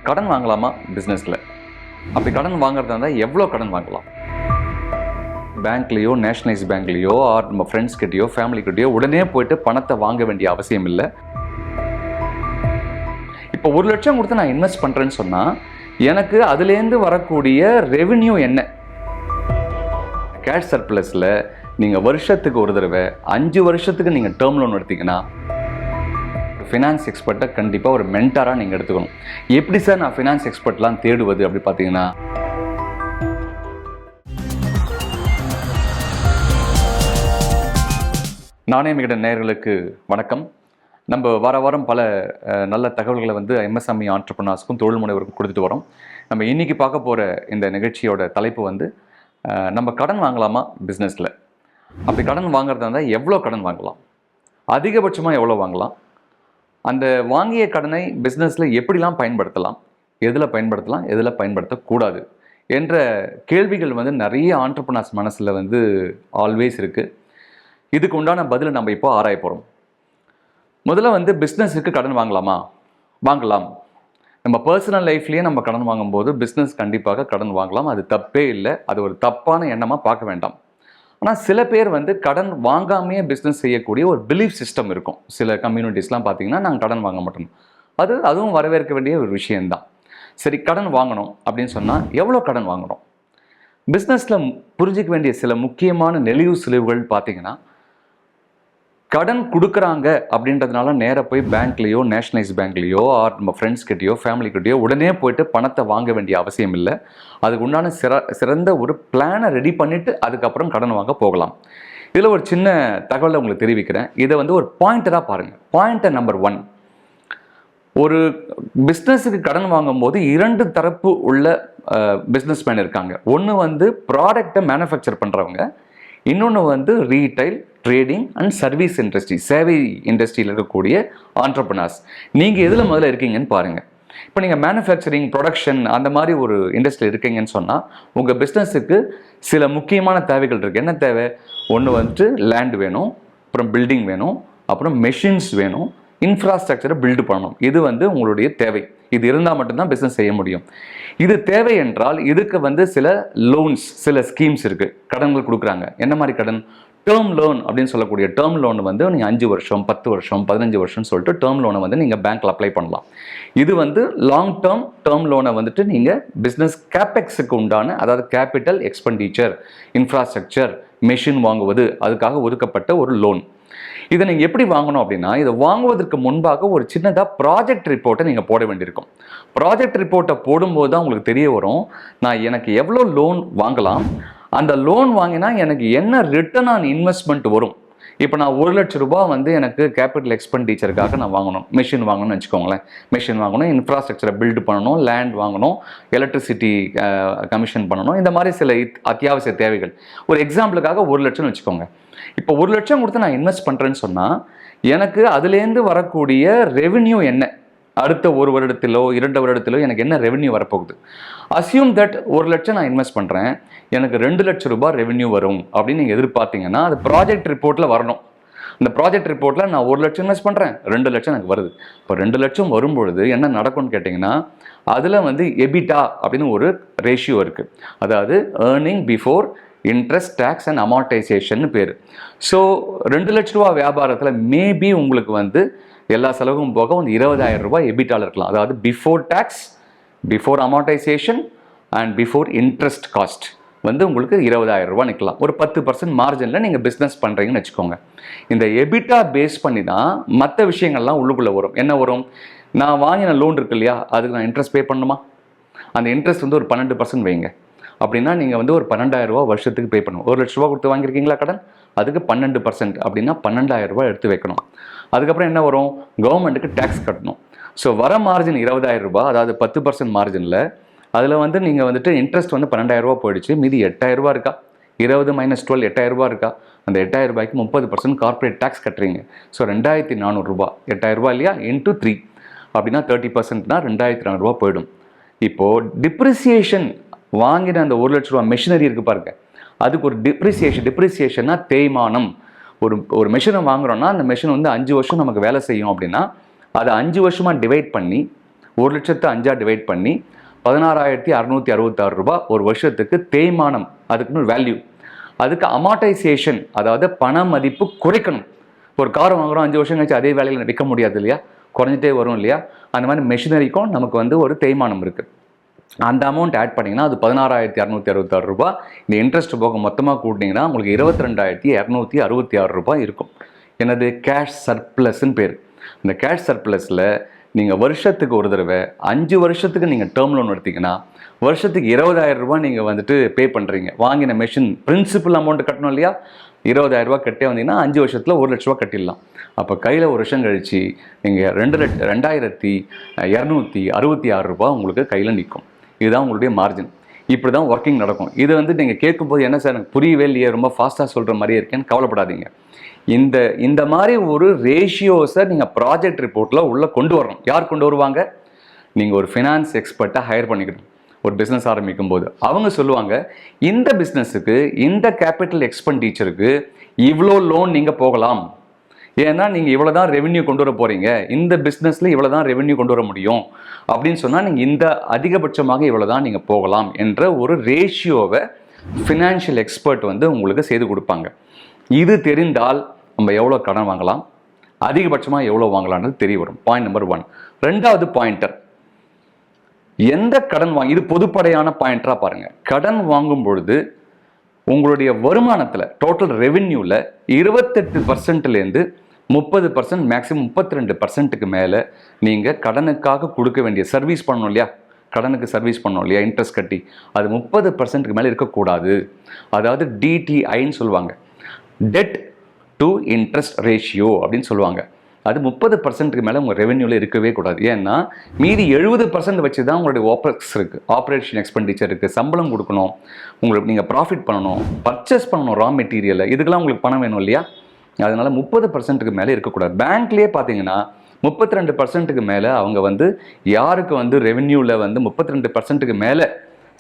கடன் வாங்கலாமா பிஸ்னஸில்? அப்படி கடன் வாங்குறதா இருந்தால் எவ்வளோ கடன் வாங்கலாம்? பேங்க்லேயோ, நேஷனலைஸ் பேங்க்லேயோ, ஆர் நம்ம ஃப்ரெண்ட்ஸ் கிட்டேயோ, ஃபேமிலிக்கிட்டேயோ உடனே போயிட்டு பணத்தை வாங்க வேண்டிய அவசியம் இல்லை. இப்போ 1 லட்சம் கொடுத்து நான் இன்வெஸ்ட் பண்ணுறேன்னு சொன்னால் எனக்கு அதுலேருந்து வரக்கூடிய ரெவென்யூ என்ன? கேஷ் சர்ப்ளஸில் நீங்கள் வருஷத்துக்கு ஒரு தடவை 5 வருஷத்துக்கு நீங்கள் டேர்ம் லோன் எடுத்தீங்கன்னா ஃபினான்ஸ் எக்ஸ்பர்ட்டை கண்டிப்பாக ஒரு மென்டாராக நீங்கள் எடுத்துக்கணும். எப்படி சார் நான் ஃபினான்ஸ் எக்ஸ்பர்ட்லாம் தேடுவது அப்படி பார்த்தீங்கன்னா, நானே மிகிட்ட நேயர்களுக்கு வணக்கம். நம்ம வாரம் பல நல்ல தகவல்களை எம்எஸ்எம்இ ஆண்டர்பிரனர்ஸ்க்கும் தொழில் முனைவருக்கும் கொடுத்துட்டு வரோம். நம்ம இன்றைக்கி பார்க்க போகிற இந்த நிகழ்ச்சியோட தலைப்பு நம்ம கடன் வாங்கலாமா பிஸ்னஸில்? அப்படி கடன் வாங்குறதா இருந்தால் எவ்வளோ கடன் வாங்கலாம்? அதிகபட்சமாக எவ்வளோ வாங்கலாம்? அந்த வாங்கிய கடனை பிஸ்னஸில் எப்படிலாம் பயன்படுத்தலாம், எதில் பயன்படுத்தலாம், எதில் பயன்படுத்தக்கூடாது என்ற கேள்விகள் நிறைய ஆண்டர்பிரனர்ஸ் மனசில் ஆல்வேஸ் இருக்குது. இதுக்கு உண்டான பதிலை நம்ம இப்போ ஆராய போகிறோம். முதல்ல பிஸ்னஸுக்கு கடன் வாங்கலாமா? வாங்கலாம். நம்ம பர்சனல் லைஃப்லேயே நம்ம கடன் வாங்கும்போது பிஸ்னஸ் கண்டிப்பாக கடன் வாங்கலாம். அது தப்பே இல்லை. அது ஒரு தப்பான எண்ணமாக பார்க்க வேண்டாம். ஆனால் சில பேர் கடன் வாங்காமையே பிஸ்னஸ் செய்யக்கூடிய ஒரு பிலீஃப் சிஸ்டம் இருக்கும். சில கம்யூனிட்டிஸ்லாம் பார்த்தீங்கன்னா நாங்கள் கடன் வாங்க மாட்டோம். அதுவும் வரவேற்க வேண்டிய ஒரு விஷயந்தான். சரி, கடன் வாங்கணும் அப்படின்னு சொன்னால் எவ்வளோ கடன் வாங்கணும்? பிஸ்னஸில் புரிஞ்சிக்க வேண்டிய சில முக்கியமான நெளிவு சுழிவுகள் பார்த்தீங்கன்னா, கடன் கொடுக்குறாங்க அப்படின்றதுனால நேராக போய் பேங்க்லேயோ, நேஷனலைஸ் பேங்க்லேயோ, ஆர் நம்ம ஃப்ரெண்ட்ஸ் கிட்டேயோ, ஃபேமிலிக்கிட்டேயோ உடனே போயிட்டு பணத்தை வாங்க வேண்டிய அவசியம் இல்லை. அதுக்கு உண்டான சிறந்த ஒரு பிளானை ரெடி பண்ணிவிட்டு அதுக்கப்புறம் கடன் வாங்க போகலாம். இதில் ஒரு சின்ன தகவலை உங்களுக்கு தெரிவிக்கிறேன். இதை ஒரு பாயிண்டராக பாருங்கள். பாயிண்டர் நம்பர் 1, ஒரு பிஸ்னஸுக்கு கடன் வாங்கும்போது 2 தரப்பு உள்ள பிஸ்னஸ்மேன் இருக்காங்க. ஒன்று ப்ராடக்டை மேனுஃபேக்சர் பண்ணுறவங்க, இன்னொன்று retail, trading and service industry, சேவை இண்டஸ்ட்ரியில் இருக்கக்கூடிய ஆண்டர்பிரனர்ஸ். நீங்கள் எதில் முதல்ல இருக்கீங்கன்னு பாருங்கள். இப்போ நீங்கள் மேனுஃபேக்சரிங், ப்ரொடக்ஷன் அந்த மாதிரி ஒரு இண்டஸ்ட்ரியில் இருக்கீங்கன்னு சொன்னால் உங்கள் பிஸ்னஸுக்கு சில முக்கியமான தேவைகள் இருக்குது. என்ன தேவை? ஒன்று லேண்ட் வேணும், அப்புறம் பில்டிங் வேணும், அப்புறம் மெஷின்ஸ் வேணும், இன்ஃப்ராஸ்ட்ரக்சரை பில்டு பண்ணணும். இது உங்களுடைய தேவை. இது இருந்தால் மட்டும்தான் பிஸ்னஸ் செய்ய முடியும். இது தேவை என்றால் இதுக்கு சில லோன்ஸ், சில ஸ்கீம்ஸ் இருக்குது. கடன்கள் கொடுக்குறாங்க. என்ன மாதிரி கடன்? டேர்ம் லோன் அப்படின்னு சொல்லக்கூடிய டேர்ம் லோன் நீங்கள் 5 வருஷம், 10 வருஷம், 15 வருஷம்னு சொல்லிட்டு டேர்ம் லோனை நீங்கள் பேங்க்கில் அப்ளை பண்ணலாம். இது லாங் டேர்ம் லோனை நீங்கள் பிஸ்னஸ் கேபெக்ஸுக்கு உண்டான, அதாவது கேபிட்டல் எக்ஸ்பெண்டிச்சர், இன்ஃப்ராஸ்ட்ரக்சர், மெஷின் வாங்குவது, அதுக்காக ஒதுக்கப்பட்ட ஒரு லோன். இதை நீங்கள் எப்படி வாங்கணும் அப்படின்னா, இதை வாங்குவதற்கு முன்பாக ஒரு சின்னதாக ப்ராஜெக்ட் ரிப்போர்ட்டை நீங்கள் போட வேண்டியிருக்கும். ப்ராஜெக்ட் ரிப்போர்ட்டை போடும்போது தான் உங்களுக்கு தெரிய வரும், எனக்கு எவ்வளோ லோன் வாங்கலாம், அந்த லோன் வாங்கினா எனக்கு என்ன ரிட்டர்ன் ஆன் இன்வெஸ்ட்மெண்ட் வரும். இப்போ நான் 1 லட்ச ரூபாய் எனக்கு கேபிட்டல் எக்ஸ்பெண்டிச்சருக்காக நான் வாங்கணும், மெஷின் வாங்கணும்னு வச்சுக்கோங்களேன். மெஷின் வாங்கணும், இன்ஃப்ராஸ்ட்ரக்சரை பில்டு பண்ணணும், லேண்ட் வாங்கணும், எலக்ட்ரிசிட்டி கமிஷன் பண்ணணும், இந்த மாதிரி சில அத்தியாவசிய தேவைகள். ஒரு எக்ஸாம்பிளுக்காக 1 லட்சம்னு வச்சுக்கோங்க. இப்போ 1 லட்சம் கொடுத்து நான் இன்வெஸ்ட் பண்ணுறேன்னு சொன்னால் எனக்கு அதுலேருந்து வரக்கூடிய ரெவென்யூ என்ன? அடுத்த 1 வருடத்திலோ 2 வருடத்திலோ எனக்கு என்ன ரெவென்யூ வரப்போகுது? அசியூம் தட் 1 லட்சம் நான் இன்வெஸ்ட் பண்ணுறேன், எனக்கு 2 லட்ச ரூபாய் ரெவென்யூ வரும் அப்படின்னு நீங்கள் எதிர்பார்த்தீங்கன்னா அது ப்ராஜெக்ட் ரிப்போர்ட்டில் வரணும். அந்த ப்ராஜெக்ட் ரிப்போர்ட்டில் நான் 1 லட்சம் இன்வெஸ்ட் பண்ணுறேன், 2 லட்சம் எனக்கு வருது. இப்போ 2 லட்சம் வரும்பொழுது என்ன நடக்கும்னு கேட்டிங்கன்னா, அதில் எபிட்டா அப்படின்னு ஒரு ரேஷியோ இருக்குது. அதாவது earning before interest, taxes and amortisation per. So 2 லட்ச ரூபா வியாபாரத்தில் மேபி உங்களுக்கு எல்லா செலவும் போக 20,000 ரூபாய் எபிட்டால் இருக்கலாம். அதாவது before taxes, before amortisation and before interest cost உங்களுக்கு 20,000 ரூபாய் நிற்கலாம். ஒரு 10% மார்ஜினில் நீங்கள் பிஸ்னஸ் பண்ணுறீங்கன்னு வச்சுக்கோங்க. இந்த எபிட்டா பேஸ் பண்ணி தான் மற்ற விஷயங்கள்லாம் உள்ளுக்குள்ளே வரும். என்ன வரும்? நான் வாங்கின லோன் இருக்கு இல்லையா, அதுக்கு நான் இன்ட்ரெஸ்ட் பே பண்ணணுமா? அந்த இன்ட்ரெஸ்ட் ஒரு 12% வைங்க. அப்படின்னா நீங்கள் ஒரு 12,000 ரூபா வருஷத்துக்கு பே பண்ணணும். 1 லட்ச ரூபா கொடுத்து வாங்கியிருக்கீங்களா கடன், அதுக்கு 12% அப்படின்னா 12,000 ரூபாய் எடுத்து வைக்கணும். அதுக்கப்புறம் என்ன வரும்? கவர்மெண்ட்டுக்கு டேக்ஸ் கட்டணும். ஸோ வர மார்ஜின் 20,000 ரூபாய், அதாவது 10% மார்ஜினில் அதில் நீங்கள் இன்ட்ரெஸ்ட் 12,000 ரூபா போயிடுச்சு. மீதி 8,000 ரூபா இருக்கா? 20 - 12 8,000 ரூபா இருக்கா? அந்த 8,000 ரூபாய்க்கு 30% கார்பரேட் டேக்ஸ் கட்டுறீங்க. ஸோ 2,400 ரூபா, 8,000 ரூபா இல்லையா, இன்ட்டு 3 அப்படின்னா 30%னா 2,400 ரூபா போயிடும். இப்போது டிப்ரிசியேஷன் வாங்கின அந்த 1 லட்ச ரூபா மெஷினரி இருக்குது பாருங்க, அதுக்கு ஒரு டிப்ரிசியேஷன்னா தேய்மானம். ஒரு மெஷினை வாங்குறோன்னா அந்த மெஷின் 5 வருஷம் நமக்கு வேலை செய்யும் அப்படின்னா அதை 5 வருஷமாக டிவைட் பண்ணி 1 லட்சத்தை 5ஆ டிவைட் பண்ணி 16,666 ரூபாய் ஒரு வருஷத்துக்கு தேய்மானம், அதுக்குன்னு வேல்யூ. அதுக்கு அமார்டைசேஷன், அதாவது பண மதிப்பு குறைக்கணும். ஒரு கார் வாங்குகிறோம், 5 வருஷம் கழிச்சு அதே வேலையில் விற்க முடியாது இல்லையா, குறைஞ்சிட்டே வரும் இல்லையா. அந்த மாதிரி மெஷினரிக்கும் நமக்கு வந்து ஒரு தேய்மானம் இருக்குது. அந்த அமௌண்ட் ஆட் பண்ணிங்கன்னா அது 16,666 ரூபாய். இந்த இன்ட்ரெஸ்ட் போக மொத்தமாக கூட்டிங்கன்னா உங்களுக்கு 22,266 ரூபாய் இருக்கும். எனது கேஷ் சர்ப்ளஸ்ன்னு பேர். இந்த கேஷ் சர்ப்ளஸில் நீங்கள் வருஷத்துக்கு ஒரு தடவை 5 வருஷத்துக்கு நீங்கள் டேர்ம் லோன் எடுத்தீங்கன்னா வருஷத்துக்கு 20,000 ரூபாய் நீங்கள் வந்துட்டு பே பண்ணுறீங்க. வாங்கின மெஷின் பிரின்சிபல் அமௌண்ட் கட்டணும் இல்லையா, 20,000 ரூபாய் கட்டே வந்தீங்கன்னா 5 வருஷத்தில் 1 லட்ச ரூபா கட்டிடலாம். அப்போ கையில் ஒரு வருஷம் கழிச்சு நீங்கள் 2,266 ரூபாய் உங்களுக்கு கையில் நிற்கும். இதுதான் உங்களுடைய மார்ஜின். இப்படி தான் ஒர்க்கிங் நடக்கும். இது வந்து நீங்கள் கேட்கும்போது என்ன சார் எனக்கு புரியவே இல்லையே, ரொம்ப ஃபாஸ்ட்டாக சொல்கிற மாதிரியே இருக்கேன்னு கவலைப்படாதீங்க. இந்த மாதிரி ஒரு ரேஷியோஸை நீங்கள் ப்ராஜெக்ட் ரிப்போர்ட்டில் உள்ளே கொண்டு வரணும். யார் கொண்டு வருவாங்க? நீங்கள் ஒரு ஃபினான்ஸ் எக்ஸ்பர்ட்டை ஹையர் பண்ணிக்கணும். ஒரு பிஸ்னஸ் ஆரம்பிக்கும் போது அவங்க சொல்லுவாங்க, இந்த பிஸ்னஸுக்கு இந்த கேபிட்டல் எக்ஸ்பெண்டிச்சருக்கு இவ்வளோ லோன் நீங்கள் போகலாம், ஏன்னா நீங்கள் இவ்வளோ தான் ரெவென்யூ கொண்டு வர போகிறீங்க, இந்த பிஸ்னஸில் இவ்வளோ தான் ரெவென்யூ கொண்டு வர முடியும் அப்படின்னு சொன்னால் நீங்கள் இந்த அதிகபட்சமாக இவ்வளோ தான் நீங்கள் போகலாம் என்ற ஒரு ரேஷியோவை ஃபினான்ஷியல் எக்ஸ்பர்ட் வந்து உங்களுக்கு செய்து கொடுப்பாங்க. இது தெரிந்தால் நம்ம எவ்வளோ கடன் வாங்கலாம், அதிகபட்சமாக எவ்வளோ வாங்கலாம்ன்றது தெரிய வரும். Point number 1. 2வது பாயிண்டர், எந்த கடன் வாங்கி, இது பொதுப்படையான பாயிண்டராக பாருங்கள். கடன் வாங்கும் பொழுது உங்களுடைய வருமானத்தில் டோட்டல் ரெவென்யூவில் 28%லேருந்து 30%, மேக்ஸிமம் 32%க்கு மேலே நீங்கள் கடனுக்காக கொடுக்க வேண்டிய சர்வீஸ் பண்ணணும் இல்லையா, கடனுக்கு சர்வீஸ் பண்ணணும் இல்லையா, இன்ட்ரெஸ்ட் கட்டி, அது 30%க்கு மேலே இருக்கக்கூடாது. அதாவது டிடிஐன்னு சொல்லுவாங்க, டெட் டு இன்ட்ரெஸ்ட் ரேஷியோ அப்படின்னு சொல்லுவாங்க. அது 30%க்கு மேலே உங்கள் ரெவென்யூவில் இருக்கவே கூடாது. ஏன்னா மீதி 70% வச்சு தான் உங்களுடைய ஓப்பெக்ஸ் இருக்குது, ஆப்ரேஷன் எக்ஸ்பெண்டிச்சர் இருக்குது, சம்பளம் கொடுக்கணும், உங்களுக்கு நீங்கள் ப்ராஃபிட் பண்ணணும், பர்ச்சேஸ் பண்ணணும் ரா மெட்டீரியலை, இதுக்கெல்லாம் உங்களுக்கு பணம் வேணும் இல்லையா. அதனால் 30%க்கு மேலே இருக்கக்கூடாது. பேங்க்லேயே பார்த்தீங்கன்னா 32%க்கு மேலே அவங்க வந்து யாருக்கு வந்து ரெவென்யூவில் வந்து 32%க்கு மேலே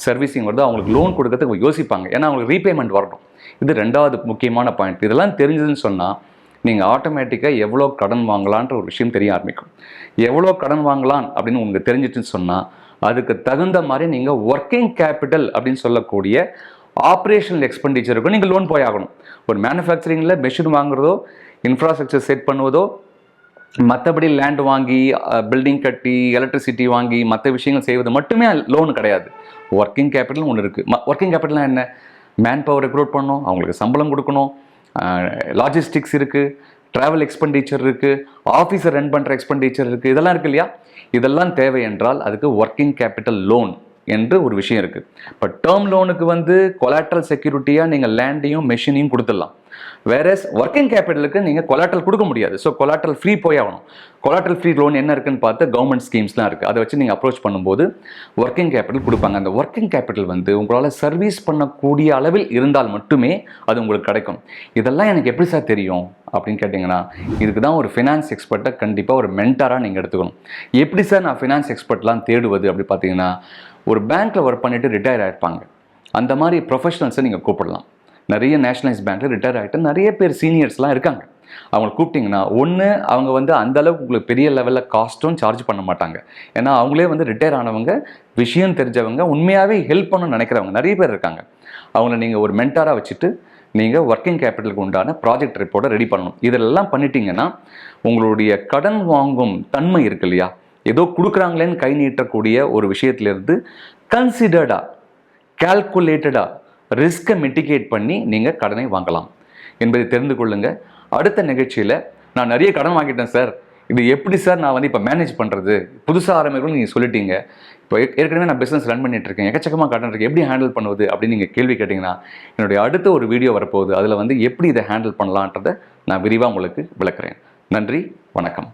சர்வீசிங் வருதோ அவங்களுக்கு லோன் கொடுக்கறதுக்கு யோசிப்பாங்க. ஏன்னா அவங்களுக்கு ரீபேமெண்ட் வரணும். இது 2வது முக்கியமான பாயிண்ட். இதெல்லாம் தெரிஞ்சதுன்னு சொன்னால் நீங்கள் ஆட்டோமேட்டிக்காக எவ்வளோ கடன் வாங்கலான்ற ஒரு விஷயம் தெரிய ஆரம்பிக்கும். எவ்வளோ கடன் வாங்கலாம் அப்படின்னு உங்களுக்கு தெரிஞ்சிட்டுன்னு சொன்னால் அதுக்கு தகுந்த மாதிரி நீங்கள் ஒர்க்கிங் கேபிட்டல் அப்படின்னு சொல்லக்கூடிய ஆப்ரேஷனல் எக்ஸ்பெண்டிச்சருக்கு நீங்கள் லோன் போயாகணும். ஒரு மேனுஃபேக்சரிங்கில் மெஷின் வாங்குறதோ, இன்ஃப்ராஸ்ட்ரக்சர் செட் பண்ணுவதோ, மற்றபடி லேண்ட் வாங்கி பில்டிங் கட்டி எலக்ட்ரிசிட்டி வாங்கி மற்ற விஷயங்கள் செய்வது மட்டுமே லோன் கிடையாது. ஒர்க்கிங் கேபிட்டல் ஒன்று இருக்குது. ஒர்க்கிங் கேபிட்டல்னால் என்ன? மேன் பவர் ரெக்ரூட் பண்ணணும், அவங்களுக்கு சம்பளம் கொடுக்கணும், லாஜிஸ்டிக்ஸ் இருக்குது, ட்ராவல் எக்ஸ்பெண்டிச்சர் இருக்குது, ஆஃபீஸை ரன் பண்ணுற எக்ஸ்பெண்டிச்சர் இருக்குது, இதெல்லாம் இருக்குது இல்லையா. இதெல்லாம் தேவை என்றால் அதுக்கு ஒர்க்கிங் கேபிட்டல் லோன் என்று ஒரு விஷயம் இருக்குது. இப்போ டேர்ம் லோனுக்கு வந்து கொலாட்ரல் செக்யூரிட்டியாக நீங்கள் லேண்டையும் மெஷினையும் கொடுத்துடலாம். வேறஸ் ஒர்க்கிங் கேபிட்டலுக்கு நீங்கள் கொலாட்ரல் கொடுக்க முடியாது. ஸோ கொலாட்ரல் ஃப்ரீ போய் ஆகணும். கொலாட்ரல் ஃப்ரீ லோன் என்ன இருக்குன்னு பார்த்து கவர்மெண்ட் ஸ்கீம்ஸ்லாம் இருக்குது. அதை வச்சு நீங்கள் அப்ரோச் பண்ணும்போது ஒர்க்கிங் கேபிட்டல் கொடுப்பாங்க. அந்த ஒர்க்கிங் கேபிட்டல் வந்து உங்களால் சர்வீஸ் பண்ணக்கூடிய அளவில் இருந்தால் மட்டுமே அது உங்களுக்கு கிடைக்கும். இதெல்லாம் எனக்கு எப்படி சார் தெரியும் அப்படின்னு கேட்டிங்கன்னா, இதுக்கு தான் ஒரு ஃபினான்ஸ் எக்ஸ்பர்ட்டை கண்டிப்பாக ஒரு மென்டாராக நீங்கள் எடுத்துக்கணும். எப்படி சார் நான் ஃபினான்ஸ் எக்ஸ்பர்ட்லாம் தேடுவது அப்படி பார்த்தீங்கன்னா, ஒரு பேங்க்கில் ஒர்க் பண்ணிவிட்டு ரிட்டையர் ஆகிருப்பாங்க, அந்த மாதிரி ப்ரொஃபஷனல்ஸை நீங்கள் கூப்பிடலாம். நிறைய நேஷனலைஸ் பேங்க்கில் ரிட்டையர் ஆகிட்டு நிறைய பேர் சீனியர்ஸ்லாம் இருக்காங்க. அவங்களை கூப்பிட்டிங்கன்னா ஒன்று அவங்க வந்து அந்தளவுக்கு உங்களுக்கு பெரிய லெவலில் காஸ்ட்டும் சார்ஜ் பண்ண மாட்டாங்க. ஏன்னா அவங்களே வந்து ரிட்டையர் ஆனவங்க, விஷயம் தெரிஞ்சவங்க, உண்மையாகவே ஹெல்ப் பண்ணணும்னு நினைக்கிறவங்க நிறைய பேர் இருக்காங்க. அவங்கள நீங்கள் ஒரு மென்டாராக வச்சுட்டு நீங்கள் ஒர்க்கிங் கேபிட்டலுக்கு உண்டான ப்ராஜெக்ட் ரிப்போர்ட்டை ரெடி பண்ணணும். இதெல்லாம் பண்ணிட்டீங்கன்னா உங்களுடைய கடன் வாங்கும் தன்மை இருக்கு இல்லையா, ஏதோ கொடுக்குறாங்களேன்னு கை நீட்டக்கூடிய ஒரு விஷயத்துலேருந்து கன்சிடர்டாக, கால்குலேட்டடாக ரிஸ்க்கை மிட்டிகேட் பண்ணி நீங்கள் கடனை வாங்கலாம் என்பதை தெரிந்து கொள்ளுங்கள். அடுத்த நிகழ்ச்சியில் நான் நிறைய கடன் வாங்கிட்டேன் சார், இது எப்படி சார் நான் வந்து இப்போ மேனேஜ் பண்ணுறது, புதுசாக ஆரம்பிக்கணும்னு நீங்கள் சொல்லிட்டீங்க, இப்போ ஏற்கனவே நான் பிஸ்னஸ் ரன் பண்ணிகிட்ருக்கேன், எக்கச்சக்கமாக கடன் இருக்குது, எப்படி ஹேண்டில் பண்ணுவது அப்படின்னு நீங்கள் கேள்வி கேட்டிங்கன்னா என்னுடைய அடுத்த ஒரு வீடியோ வரப்போகுது. அதில் வந்து எப்படி இதை ஹேண்டில் பண்ணலான்றதை நான் விரிவாக உங்களுக்கு விளக்குறேன். நன்றி, வணக்கம்.